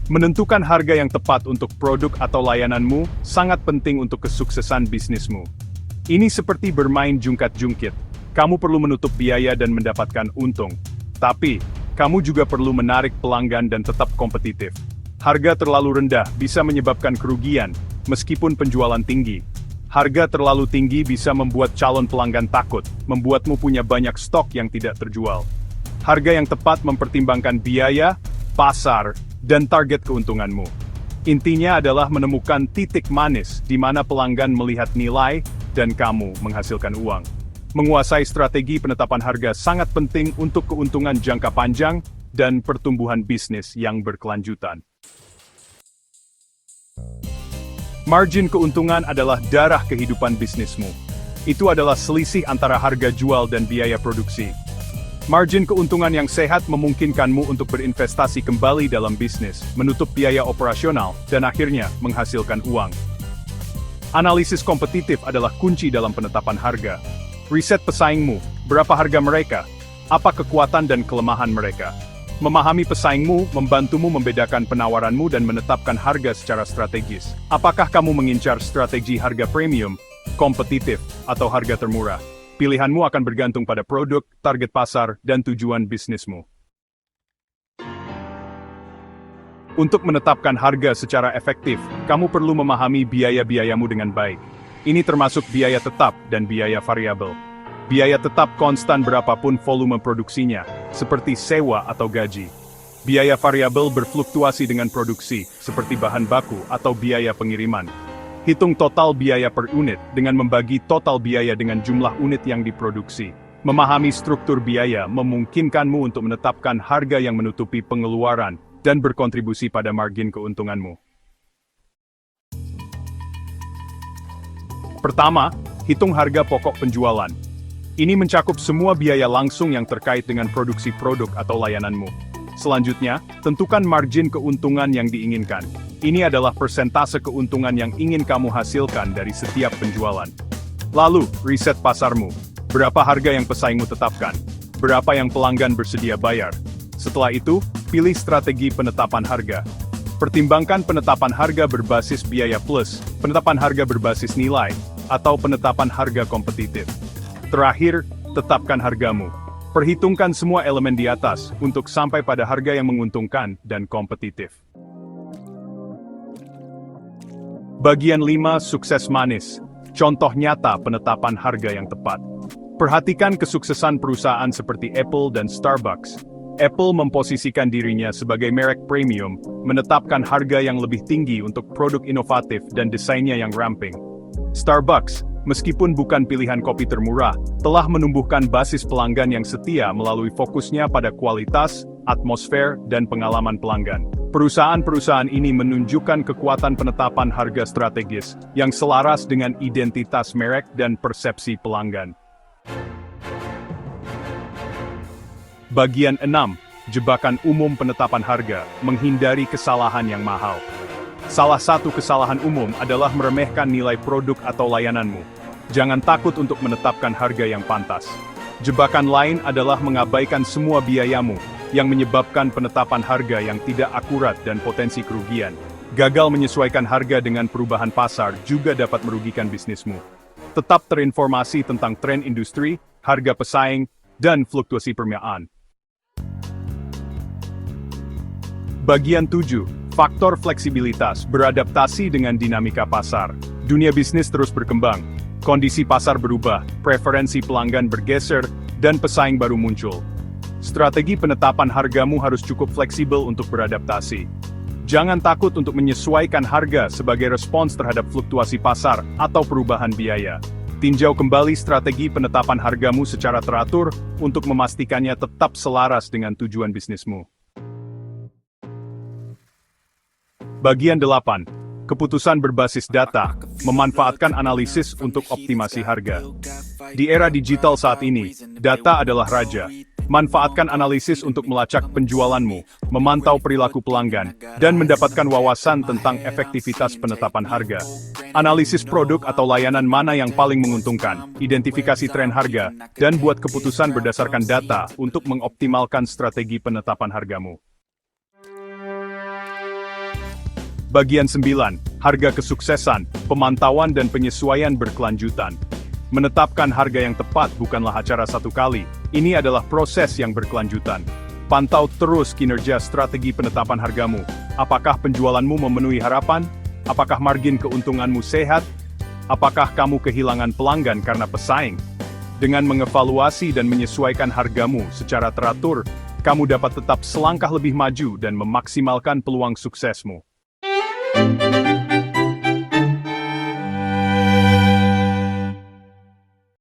Menentukan harga yang tepat untuk produk atau layananmu sangat penting untuk kesuksesan bisnismu. Ini seperti bermain jungkat-jungkit. Kamu perlu menutup biaya dan mendapatkan untung. Tapi, kamu juga perlu menarik pelanggan dan tetap kompetitif. Harga terlalu rendah bisa menyebabkan kerugian, meskipun penjualan tinggi. Harga terlalu tinggi bisa membuat calon pelanggan takut, membuatmu punya banyak stok yang tidak terjual. Harga yang tepat mempertimbangkan biaya, pasar, dan target keuntunganmu. Intinya adalah menemukan titik manis di mana pelanggan melihat nilai dan kamu menghasilkan uang. Menguasai strategi penetapan harga sangat penting untuk keuntungan jangka panjang dan pertumbuhan bisnis yang berkelanjutan. Margin keuntungan adalah darah kehidupan bisnismu. Itu adalah selisih antara harga jual dan biaya produksi. Margin keuntungan yang sehat memungkinkanmu untuk berinvestasi kembali dalam bisnis, menutup biaya operasional, dan akhirnya menghasilkan uang. Analisis kompetitif adalah kunci dalam penetapan harga. Riset pesaingmu, berapa harga mereka, apa kekuatan dan kelemahan mereka. Memahami pesaingmu membantumu membedakan penawaranmu dan menetapkan harga secara strategis. Apakah kamu mengincar strategi harga premium, kompetitif, atau harga termurah? Pilihanmu akan bergantung pada produk, target pasar, dan tujuan bisnismu. Untuk menetapkan harga secara efektif, kamu perlu memahami biaya-biayamu dengan baik. Ini termasuk biaya tetap dan biaya variabel. Biaya tetap konstan berapapun volume produksinya, seperti sewa atau gaji. Biaya variabel berfluktuasi dengan produksi, seperti bahan baku atau biaya pengiriman. Hitung total biaya per unit dengan membagi total biaya dengan jumlah unit yang diproduksi. Memahami struktur biaya memungkinkanmu untuk menetapkan harga yang menutupi pengeluaran dan berkontribusi pada margin keuntunganmu. Pertama, hitung harga pokok penjualan. Ini mencakup semua biaya langsung yang terkait dengan produksi produk atau layananmu. Selanjutnya, tentukan margin keuntungan yang diinginkan. Ini adalah persentase keuntungan yang ingin kamu hasilkan dari setiap penjualan. Lalu, riset pasarmu. Berapa harga yang pesaingmu tetapkan? Berapa yang pelanggan bersedia bayar? Setelah itu, pilih strategi penetapan harga. Pertimbangkan penetapan harga berbasis biaya plus, penetapan harga berbasis nilai, atau penetapan harga kompetitif. Terakhir, tetapkan hargamu. Perhitungkan semua elemen di atas untuk sampai pada harga yang menguntungkan dan kompetitif. Bagian 5, sukses manis. Contoh nyata penetapan harga yang tepat. Perhatikan kesuksesan perusahaan seperti Apple dan Starbucks. Apple memposisikan dirinya sebagai merek premium, menetapkan harga yang lebih tinggi untuk produk inovatif dan desainnya yang ramping. Starbucks, meskipun bukan pilihan kopi termurah, telah menumbuhkan basis pelanggan yang setia melalui fokusnya pada kualitas, atmosfer, dan pengalaman pelanggan. Perusahaan-perusahaan ini menunjukkan kekuatan penetapan harga strategis yang selaras dengan identitas merek dan persepsi pelanggan. Bagian 6. Jebakan umum penetapan harga, menghindari kesalahan yang mahal. Salah satu kesalahan umum adalah meremehkan nilai produk atau layananmu. Jangan takut untuk menetapkan harga yang pantas. Jebakan lain adalah mengabaikan semua biayamu, yang menyebabkan penetapan harga yang tidak akurat dan potensi kerugian. Gagal menyesuaikan harga dengan perubahan pasar juga dapat merugikan bisnismu. Tetap terinformasi tentang tren industri, harga pesaing, dan fluktuasi permintaan. Bagian 7. Faktor fleksibilitas, beradaptasi dengan dinamika pasar. Dunia bisnis terus berkembang. Kondisi pasar berubah, preferensi pelanggan bergeser, dan pesaing baru muncul. Strategi penetapan hargamu harus cukup fleksibel untuk beradaptasi. Jangan takut untuk menyesuaikan harga sebagai respons terhadap fluktuasi pasar atau perubahan biaya. Tinjau kembali strategi penetapan hargamu secara teratur untuk memastikannya tetap selaras dengan tujuan bisnismu. Bagian 8. Keputusan berbasis data, memanfaatkan analisis untuk optimasi harga. Di era digital saat ini, data adalah raja. Manfaatkan analisis untuk melacak penjualanmu, memantau perilaku pelanggan, dan mendapatkan wawasan tentang efektivitas penetapan harga. Analisis produk atau layanan mana yang paling menguntungkan, identifikasi tren harga, dan buat keputusan berdasarkan data untuk mengoptimalkan strategi penetapan hargamu. Bagian 9. Harga kesuksesan, pemantauan dan penyesuaian berkelanjutan. Menetapkan harga yang tepat bukanlah acara satu kali, ini adalah proses yang berkelanjutan. Pantau terus kinerja strategi penetapan hargamu. Apakah penjualanmu memenuhi harapan? Apakah margin keuntunganmu sehat? Apakah kamu kehilangan pelanggan karena pesaing? Dengan mengevaluasi dan menyesuaikan hargamu secara teratur, kamu dapat tetap selangkah lebih maju dan memaksimalkan peluang suksesmu.